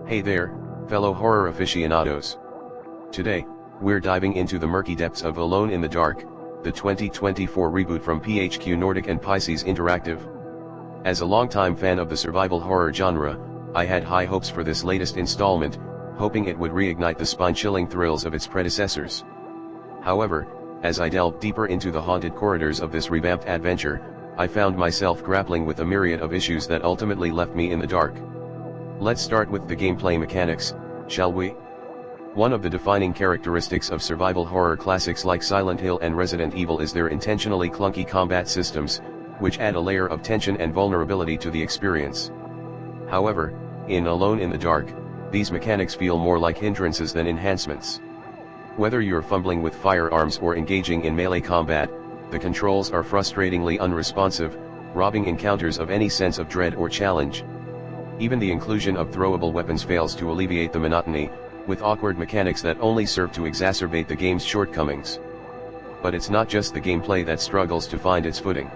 Hey there, fellow horror aficionados. Today, we're diving into the murky depths of Alone in the Dark, the 2024 reboot from PHQ Nordic and Pisces Interactive. As a longtime fan of the survival horror genre, I had high hopes for this latest installment, hoping it would reignite the spine-chilling thrills of its predecessors. However, as I delved deeper into the haunted corridors of this revamped adventure, I found myself grappling with a myriad of issues that ultimately left me in the dark. Let's start with the gameplay mechanics, shall we? One of the defining characteristics of survival horror classics like Silent Hill and Resident Evil is their intentionally clunky combat systems, which add a layer of tension and vulnerability to the experience. However, in Alone in the Dark, these mechanics feel more like hindrances than enhancements. Whether you're fumbling with firearms or engaging in melee combat, the controls are frustratingly unresponsive, robbing encounters of any sense of dread or challenge. Even the inclusion of throwable weapons fails to alleviate the monotony, with awkward mechanics that only serve to exacerbate the game's shortcomings. But it's not just the gameplay that struggles to find its footing.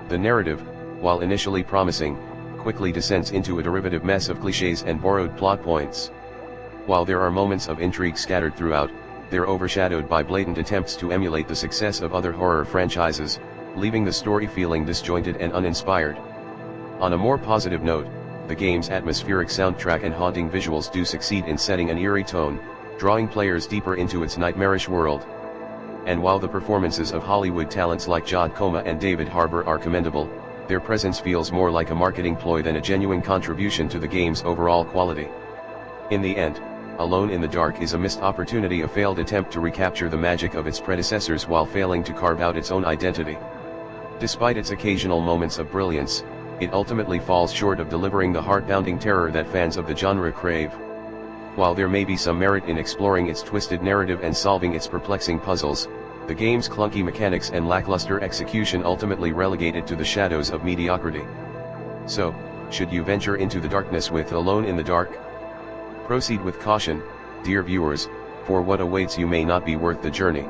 The narrative, while initially promising, quickly descends into a derivative mess of cliches and borrowed plot points. While there are moments of intrigue scattered throughout, they're overshadowed by blatant attempts to emulate the success of other horror franchises, leaving the story feeling disjointed and uninspired. On a more positive note, the game's atmospheric soundtrack and haunting visuals do succeed in setting an eerie tone, drawing players deeper into its nightmarish world. And while the performances of Hollywood talents like Jod Coma and David Harbour are commendable, their presence feels more like a marketing ploy than a genuine contribution to the game's overall quality. In the end, Alone in the Dark is a missed opportunity, a failed attempt to recapture the magic of its predecessors while failing to carve out its own identity. Despite its occasional moments of brilliance, it ultimately falls short of delivering the heart-pounding terror that fans of the genre crave. While there may be some merit in exploring its twisted narrative and solving its perplexing puzzles, the game's clunky mechanics and lackluster execution ultimately relegate it to the shadows of mediocrity. So, should you venture into the darkness with Alone in the Dark? Proceed with caution, dear viewers, for what awaits you may not be worth the journey.